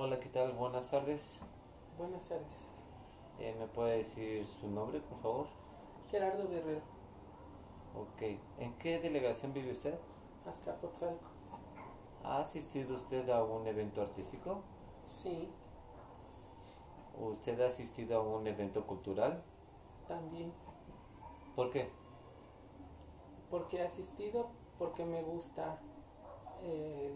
Hola, ¿qué tal? Buenas tardes. Buenas tardes. ¿Me puede decir su nombre, por favor? Gerardo Guerrero, Ok. ¿En qué delegación vive usted? Azcapotzalco. ¿Ha asistido usted a un evento artístico? Sí, ¿Usted ha asistido a un evento cultural? también. ¿Por qué? Porque he asistido, porque me gusta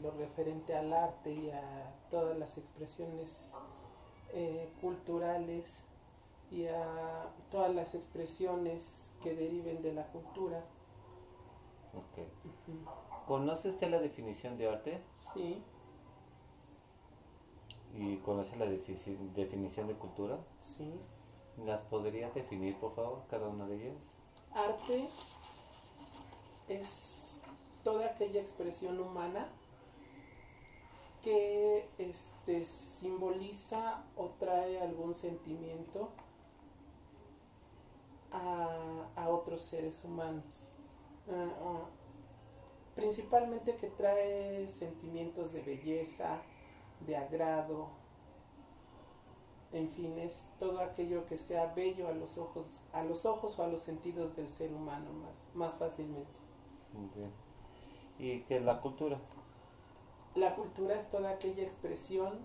lo referente al arte y a todas las expresiones culturales y a todas las expresiones que deriven de la cultura. Ok. Ujú. ¿Conoce usted la definición de arte? Sí, ¿Y conoce la definición de cultura? sí. ¿Las podría definir, por favor, cada una de ellas? Arte es toda aquella expresión humana que simboliza o trae algún sentimiento a otros seres humanos. Uh, Principalmente que trae sentimientos de belleza, de agrado, en fin, es todo aquello que sea bello a los ojos o a los sentidos del ser humano más fácilmente. Muy bien. ¿Y qué es la cultura? La cultura es toda aquella expresión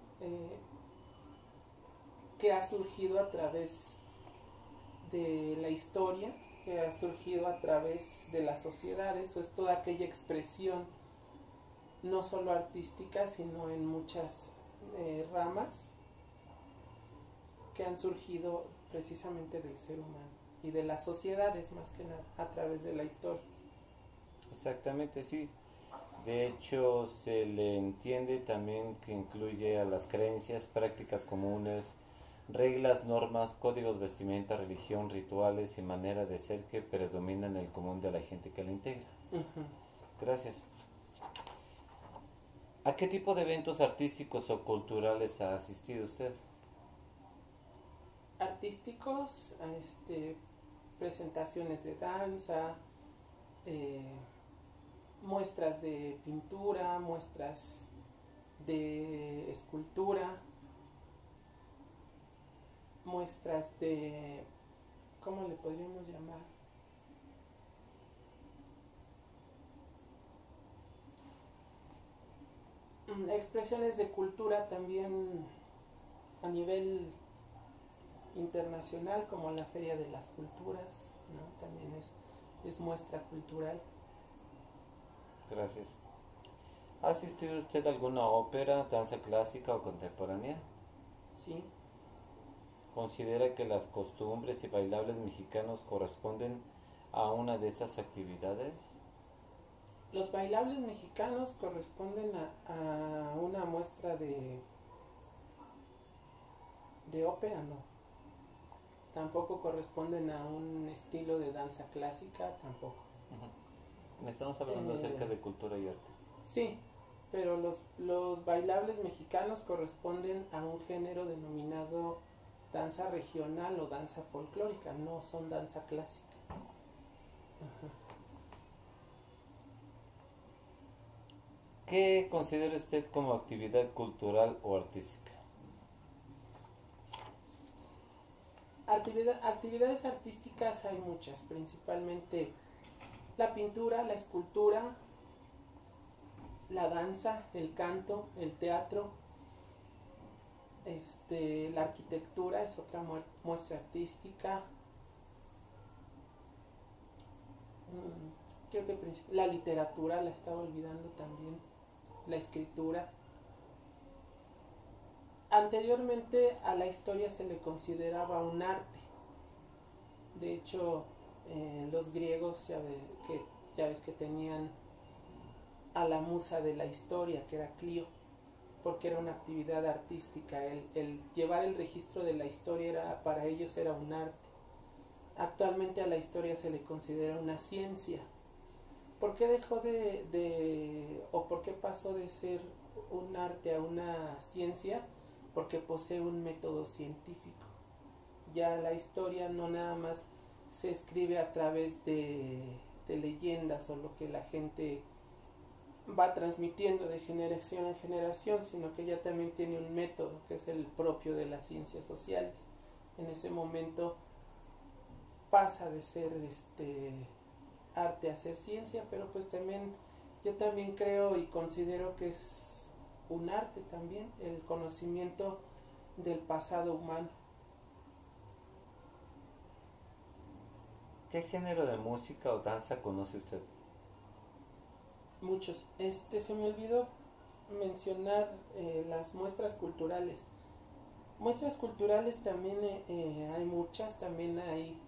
que ha surgido a través de la historia, que ha surgido a través de las sociedades, o es toda aquella expresión no solo artística, sino en muchas ramas que han surgido precisamente del ser humano y de las sociedades más que nada a través de la historia. Exactamente, sí. De hecho, se le entiende también que incluye a las creencias, prácticas comunes, reglas, normas, códigos vestimenta, religión, rituales y manera de ser que predominan en el común de la gente que la integra. Uh-huh. Gracias. ¿A qué tipo de eventos artísticos o culturales ha asistido usted? Artísticos, presentaciones de danza, eh, muestras de pintura, muestras de escultura, muestras de, ¿cómo le podríamos llamar? Expresiones de cultura también a nivel internacional, como la Feria de las Culturas, ¿no? También es muestra cultural. Gracias. ¿Ha asistido usted a alguna ópera, danza clásica o contemporánea? Sí, ¿Considera que las costumbres y bailables mexicanos corresponden a una de estas actividades? los bailables mexicanos corresponden a una muestra de ópera, no. Tampoco corresponden a un estilo de danza clásica, tampoco. Uh-huh. Estamos hablando acerca de cultura y arte. Sí, pero los bailables mexicanos corresponden a un género denominado danza regional o danza folclórica, no son danza clásica. Ajá. ¿Qué considera usted como actividad cultural o artística? Actividades artísticas hay muchas, principalmente la pintura, la escultura, la danza, el canto, el teatro, la arquitectura es otra muestra artística. Creo que la literatura la estaba olvidando también, la escritura. Anteriormente a la historia se le consideraba un arte. De hecho, los griegos ya ves que tenían a la musa de la historia, que era Clio, porque era una actividad artística. El llevar el registro de la historia para ellos era un arte. Actualmente a la historia se le considera una ciencia. ¿Por qué dejó o por qué pasó de ser un arte a una ciencia? Porque posee un método científico. Ya la historia no nada más se escribe a través de leyendas o lo que la gente va transmitiendo de generación en generación, sino que ya también tiene un método que es el propio de las ciencias sociales. En ese momento pasa de ser arte a ser ciencia, pero pues también yo también creo y considero que es un arte también el conocimiento del pasado humano. ¿Qué género de música o danza conoce usted? Muchos. Se me olvidó mencionar las muestras culturales. Muestras culturales también hay muchas, también hay.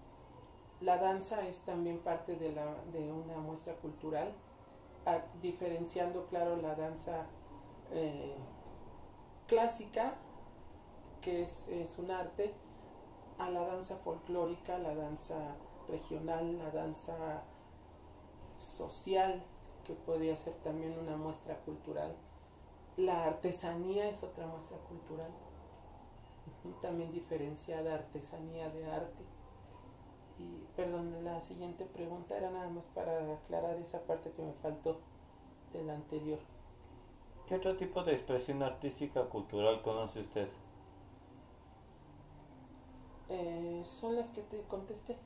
La danza es también parte de una muestra cultural, diferenciando, claro, la danza clásica, que es un arte, a la danza folclórica, la danza regional, la danza social, que podría ser también una muestra cultural. La artesanía es otra muestra cultural, también diferenciada artesanía de arte. Y, perdón, la siguiente pregunta era nada más para aclarar esa parte que me faltó de la anterior. ¿Qué otro tipo de expresión artística o cultural conoce usted? Son las que te contesté.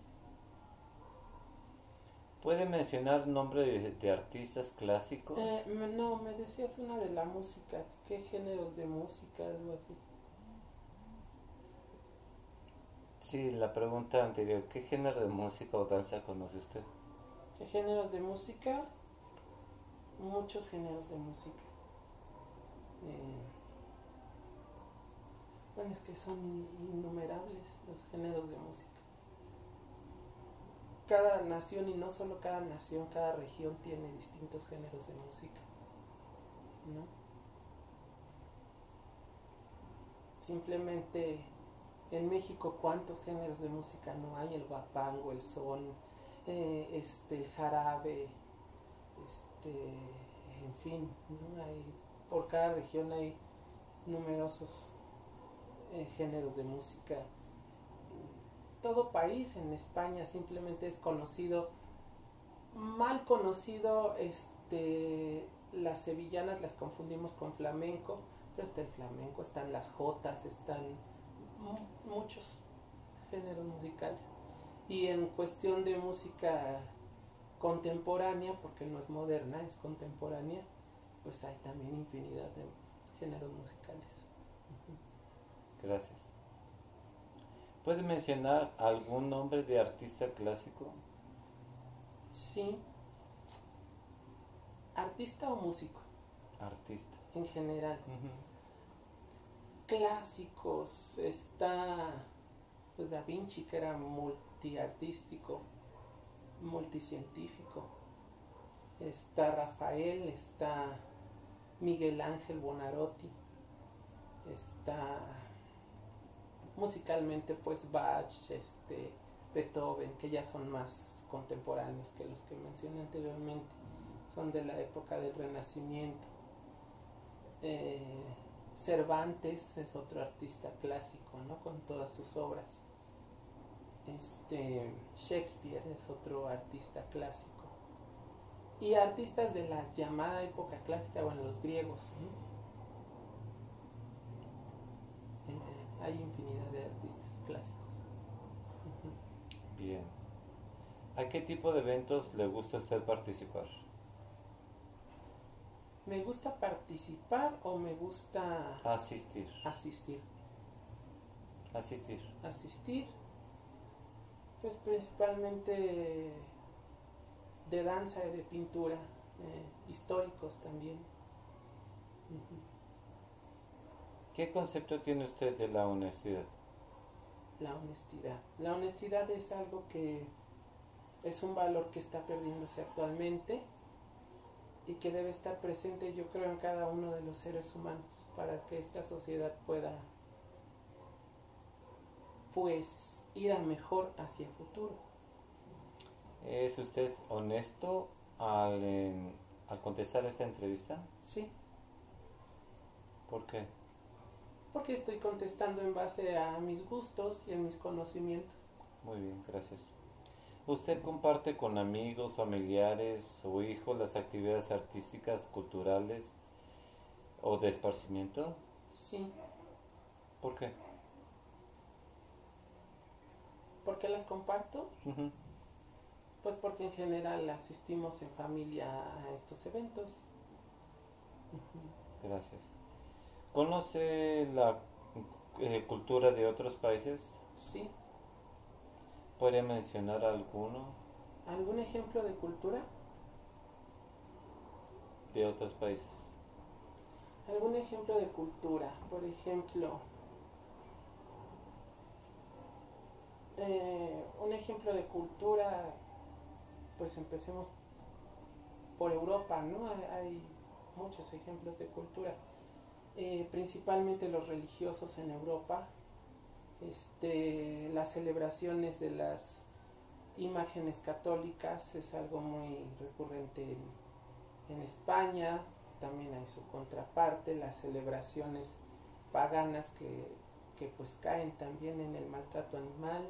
¿Puede mencionar nombres de artistas clásicos? No, me decías una de la música. ¿Qué géneros de música? Algo así. Sí, la pregunta anterior. ¿Qué género de música o danza conoce usted? ¿Qué géneros de música? Muchos géneros de música. Bueno, es que son innumerables los géneros de música. Cada nación, y no solo cada nación, cada región tiene distintos géneros de música, ¿no? Simplemente en México, ¿cuántos géneros de música no hay? El guapango, el son, el jarabe, en fin, ¿no? Por cada región hay numerosos géneros de música. Todo país en España simplemente es conocido, mal conocido, las sevillanas las confundimos con flamenco, pero está el flamenco, están las jotas, están muchos géneros musicales. Y en cuestión de música contemporánea, porque no es moderna, es contemporánea, pues hay también infinidad de géneros musicales. Gracias. ¿Puede mencionar algún nombre de artista clásico? Sí. ¿Artista o músico? Artista. En general. Clásicos. Está pues Da Vinci, que era multiartístico, multicientífico. Está Rafael, está Miguel Ángel Buonarroti, está musicalmente pues Bach, Beethoven, que ya son más contemporáneos que los que mencioné anteriormente, son de la época del Renacimiento. Cervantes es otro artista clásico, ¿no? Con todas sus obras. Shakespeare es otro artista clásico. Y artistas de la llamada época clásica, bueno, los griegos, ¿no? Hay infinidad de artistas clásicos. Bien. ¿A qué tipo de eventos le gusta a usted participar? ¿Me gusta participar o me gusta asistir? Asistir. Asistir. Asistir, pues principalmente de danza y de pintura, históricos también. ¿Qué concepto tiene usted de la honestidad? La honestidad. La honestidad es algo que es un valor que está perdiéndose actualmente y que debe estar presente, yo creo, en cada uno de los seres humanos para que esta sociedad pueda pues ir a mejor hacia el futuro. ¿Es usted honesto al contestar esta entrevista? Sí. ¿Por qué? Porque estoy contestando en base a mis gustos y a mis conocimientos. Muy bien, gracias. ¿Usted comparte con amigos, familiares o hijos las actividades artísticas, culturales o de esparcimiento? Sí. ¿Por qué? ¿Por qué las comparto? Ujú. Pues porque en general asistimos en familia a estos eventos. Gracias. ¿Conoce la cultura de otros países? Sí. ¿Podría mencionar alguno ¿Algún ejemplo de cultura? de otros países? ¿Algún ejemplo de cultura? Por ejemplo, un ejemplo de cultura, pues empecemos por Europa, ¿no? Hay muchos ejemplos de cultura, principalmente los religiosos en Europa, las celebraciones de las imágenes católicas es algo muy recurrente en España. También hay su contraparte, las celebraciones paganas que pues caen también en el maltrato animal.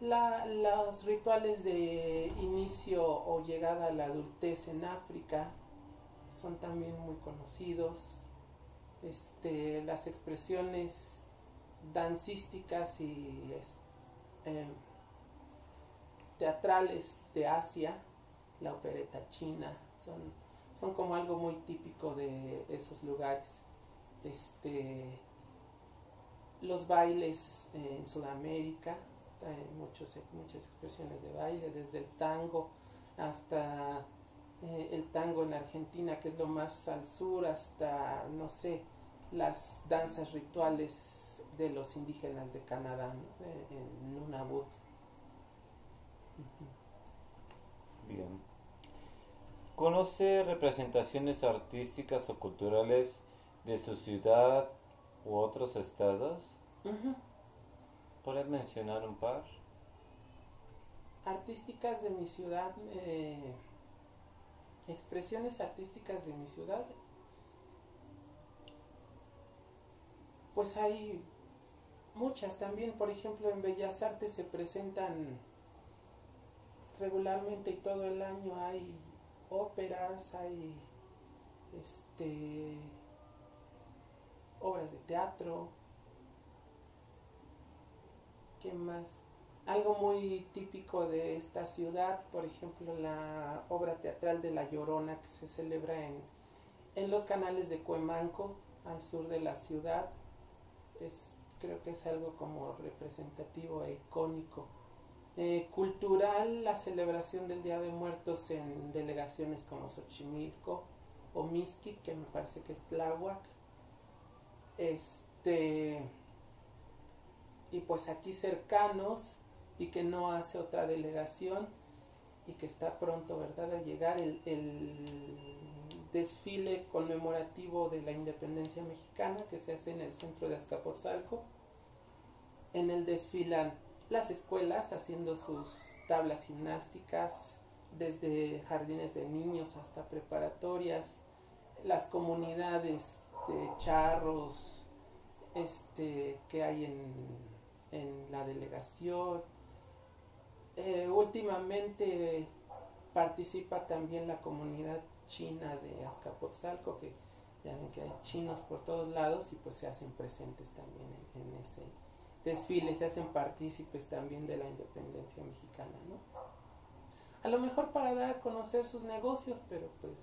Los rituales de inicio o llegada a la adultez en África son también muy conocidos. Las expresiones dancísticas y teatrales de Asia, la opereta china, son como algo muy típico de esos lugares. Los bailes en Sudamérica, hay muchas expresiones de baile, desde el tango hasta el tango en Argentina, que es lo más al sur, hasta, no sé, las danzas rituales de los indígenas de Canadá, ¿no? En Nunavut. Bien. ¿Conoce representaciones artísticas o culturales de su ciudad u otros estados? Uh-huh. ¿Puedes mencionar un par? Artísticas de mi ciudad, expresiones artísticas de mi ciudad, pues hay muchas también. Por ejemplo, en Bellas Artes se presentan regularmente y todo el año hay óperas, hay obras de teatro. ¿Qué más? Algo muy típico de esta ciudad, por ejemplo, la obra teatral de La Llorona, que se celebra en los canales de Cuemanco, al sur de la ciudad. Creo que es algo como representativo e icónico. Cultural, la celebración del Día de Muertos en delegaciones como Xochimilco o Mixquic, que me parece que es Tláhuac. Y pues aquí cercanos, y que no hace otra delegación, y que está pronto, ¿verdad?, a llegar el desfile conmemorativo de la independencia mexicana, que se hace en el centro de Azcapotzalco. En el desfilan las escuelas haciendo sus tablas gimnásticas, desde jardines de niños hasta preparatorias, las comunidades de charros que hay en la delegación. Últimamente participa también la comunidad china de Azcapotzalco, que ya ven que hay chinos por todos lados y pues se hacen presentes también en ese desfile, se hacen partícipes también de la independencia mexicana, ¿no? A lo mejor para dar a conocer sus negocios, pero pues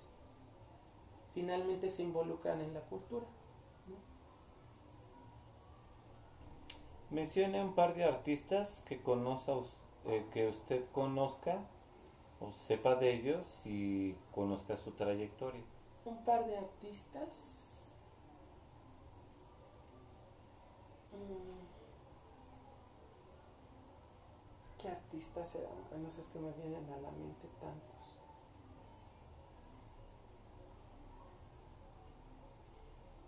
finalmente se involucran en la cultura, ¿no? Mencione un par de artistas que que usted conozca o sepa de ellos y conozca su trayectoria. Un par de artistas. ¿Qué artistas eran? Bueno, es que me vienen a la mente tantos.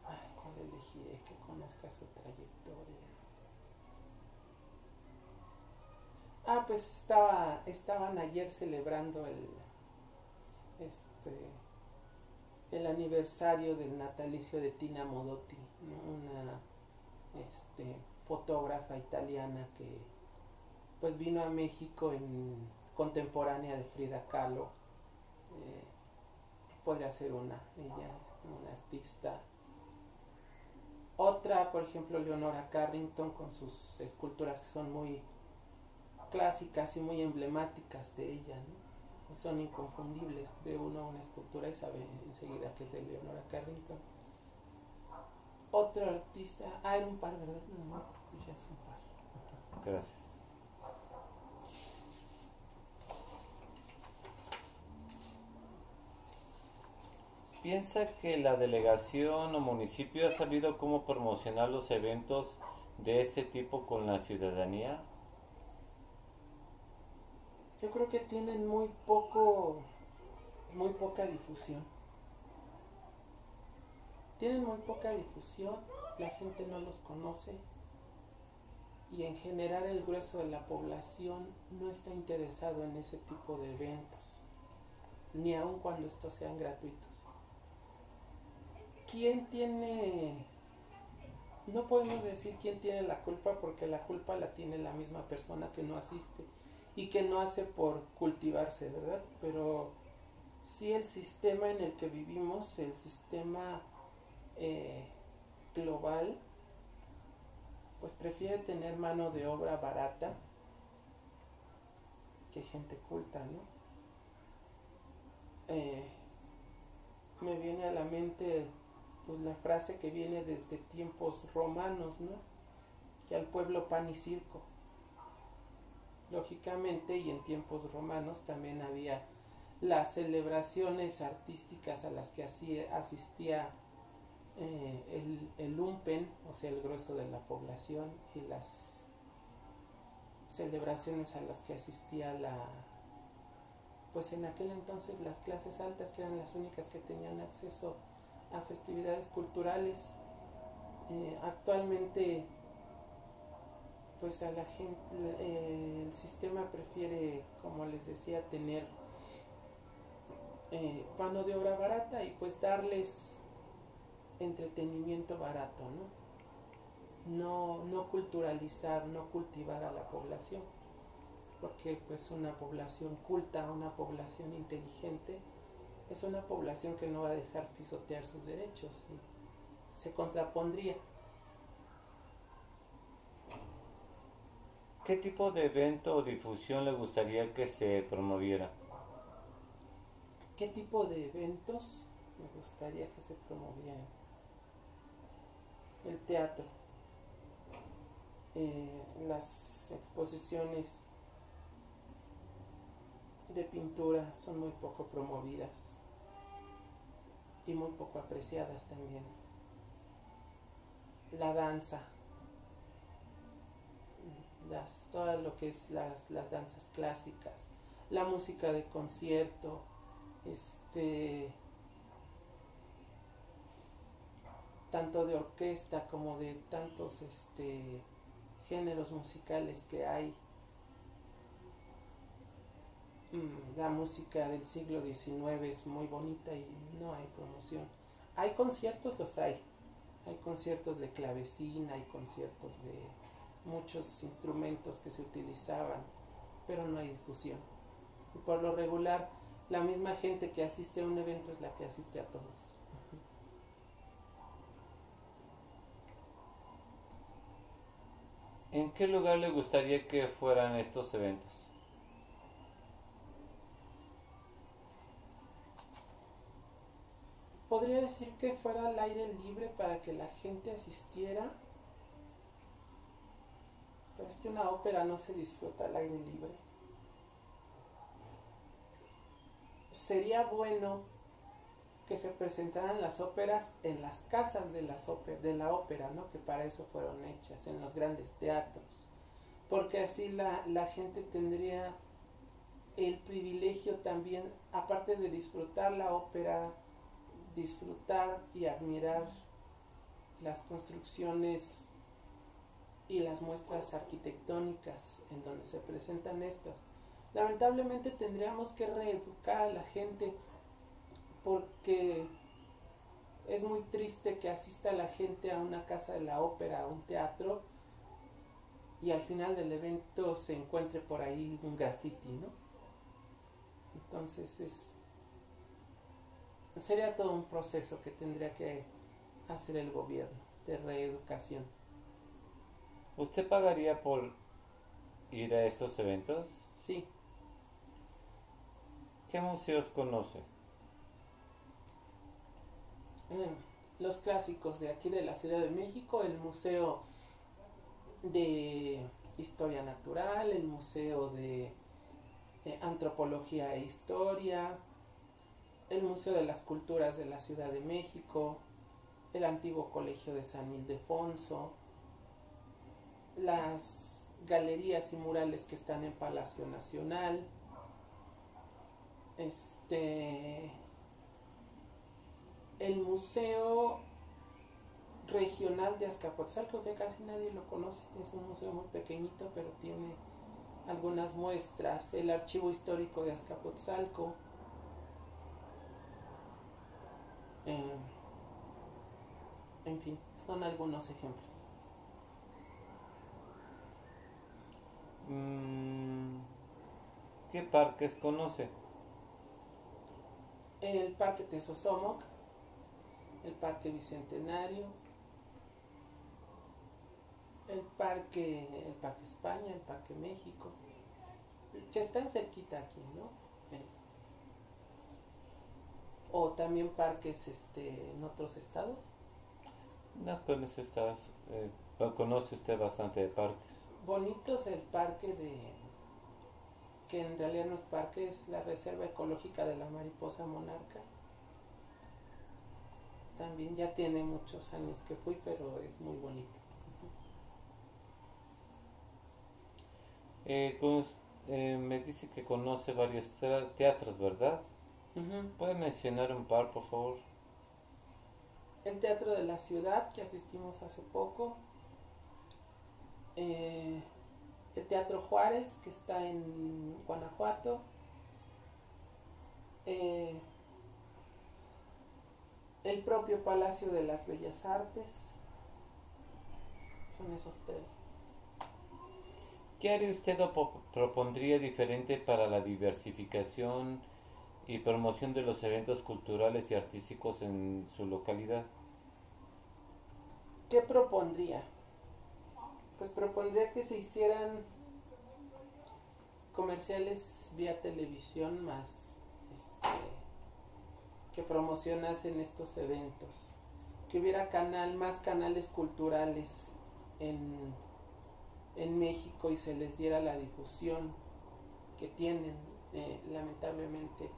Ay, ¿cuál elegiré que conozca su trayectoria? Ah, pues estaban ayer celebrando el aniversario del natalicio de Tina Modotti, ¿no? Una fotógrafa italiana pues vino a México en contemporánea de Frida Kahlo. Podría ser una artista. Otra, por ejemplo, Leonora Carrington, con sus esculturas que son muy clásicas y muy emblemáticas de ella, ¿no? Son inconfundibles. Ve uno una escultura y sabe enseguida que es de Leonora Carrington. Otro artista, era un par, ¿verdad? No, escuchas un par. Gracias. ¿Piensa que la delegación o municipio ha sabido cómo promocionar los eventos de este tipo con la ciudadanía? Yo creo que tienen muy poca difusión. Tienen muy poca difusión, la gente no los conoce y en general el grueso de la población no está interesado en ese tipo de eventos, ni aun cuando estos sean gratuitos. No podemos decir quién tiene la culpa, porque la culpa la tiene la misma persona que no asiste y que no hace por cultivarse, ¿verdad? Pero sí, el sistema en el que vivimos, el sistema global, pues prefiere tener mano de obra barata que gente culta, ¿no? Me viene a la mente pues la frase que viene desde tiempos romanos, ¿no? Que al pueblo pan y circo. Lógicamente, y en tiempos romanos también había las celebraciones artísticas a las que asistía el lumpen, o sea, el grueso de la población, y las celebraciones a las que asistía pues en aquel entonces las clases altas, que eran las únicas que tenían acceso a festividades culturales. Actualmente, pues a la gente, el sistema prefiere, como les decía, tener mano de obra barata y pues darles entretenimiento barato, ¿no? No culturalizar, no cultivar a la población, porque pues una población culta, una población inteligente, es una población que no va a dejar pisotear sus derechos y se contrapondría. ¿Qué tipo de evento o difusión le gustaría que se promoviera? ¿Qué tipo de eventos me gustaría que se promovieran? El teatro, las exposiciones de pintura son muy poco promovidas y muy poco apreciadas también. La danza, todo lo que es las danzas clásicas, la música de concierto, tanto de orquesta como de tantos géneros musicales que hay. La música del siglo XIX es muy bonita y no hay promoción. Hay conciertos, hay conciertos de clavecín, hay conciertos de muchos instrumentos que se utilizaban, pero no hay difusión. Y por lo regular, la misma gente que asiste a un evento es la que asiste a todos. ¿En qué lugar le gustaría que fueran estos eventos? Podría decir que fuera al aire libre para que la gente asistiera, pero es que una ópera no se disfruta al aire libre. Sería bueno que se presentaran las óperas en las casas de la ópera, ¿no? Que para eso fueron hechas, en los grandes teatros, porque así la gente tendría el privilegio también, aparte de disfrutar la ópera, disfrutar y admirar las construcciones y las muestras arquitectónicas en donde se presentan estas. Lamentablemente tendríamos que reeducar a la gente, porque es muy triste que asista la gente a una casa de la ópera, a un teatro, y al final del evento se encuentre por ahí un graffiti, ¿no? Entonces sería todo un proceso que tendría que hacer el gobierno de reeducación. ¿Usted pagaría por ir a estos eventos? Sí, ¿Qué museos conoce? los clásicos de aquí de la Ciudad de México, el Museo de Historia Natural, el Museo de Antropología e Historia, el Museo de las Culturas de la Ciudad de México, el antiguo Colegio de San Ildefonso, las galerías y murales que están en Palacio Nacional, el Museo Regional de Azcapotzalco, que casi nadie lo conoce, es un museo muy pequeñito, pero tiene algunas muestras, el Archivo Histórico de Azcapotzalco, en fin, son algunos ejemplos. ¿Qué parques conoce? El Parque Tezosomoc, el Parque Bicentenario, el Parque España, el Parque México, que están cerquita aquí, ¿no? O también parques en otros estados. No conoce usted bastante de parques. Bonitos el parque que en realidad no es parque, es la Reserva Ecológica de la Mariposa Monarca. También ya tiene muchos años que fui, pero es muy bonito. Me dice que conoce varios teatros, ¿verdad? ¿Puede mencionar un par, por favor? El Teatro de la Ciudad, que asistimos hace poco. El Teatro Juárez, que está en Guanajuato. El propio Palacio de las Bellas Artes. Son esos tres. ¿Qué área usted propondría diferente para la diversificación y promoción de los eventos culturales y artísticos en su localidad? ¿Qué propondría? Pues propondría que se hicieran comerciales vía televisión más que promocionasen estos eventos, que hubiera más canales culturales en México y se les diera la difusión que tienen. Lamentablemente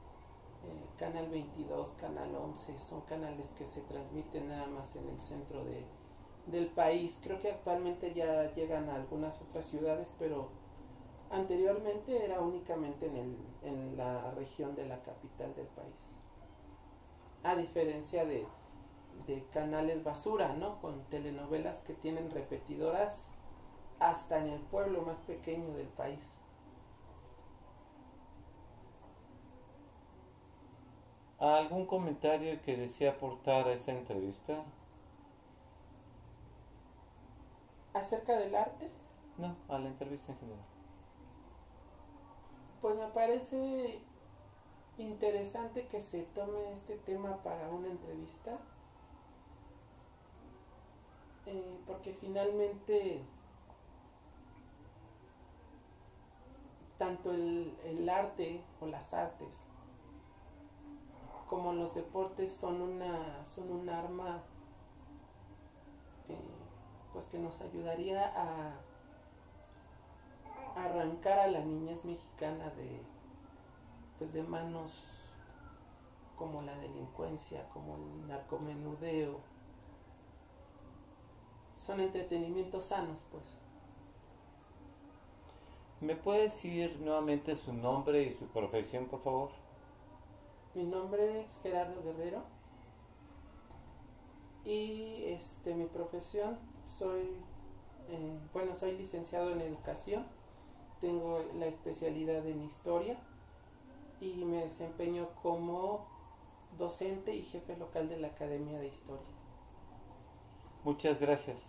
Canal 22, Canal 11 son canales que se transmiten nada más en el centro del país. Creo que actualmente ya llegan a algunas otras ciudades, pero anteriormente era únicamente en la región de la capital del país, a diferencia de canales basura, ¿no? Con telenovelas que tienen repetidoras hasta en el pueblo más pequeño del país. ¿Algún comentario que desea aportar a esta entrevista? ¿Acerca del arte? No, a la entrevista en general. Pues me parece interesante que se tome este tema para una entrevista, porque finalmente tanto el arte o las artes como los deportes son un arma pues que nos ayudaría a arrancar a la niñez mexicana de manos como la delincuencia, como el narcomenudeo. Son entretenimientos sanos, pues. ¿Me puede decir nuevamente su nombre y su profesión, por favor? Mi nombre es Gerardo Guerrero y mi profesión soy licenciado en educación, tengo la especialidad en historia y me desempeño como docente y jefe local de la Academia de Historia. Muchas gracias.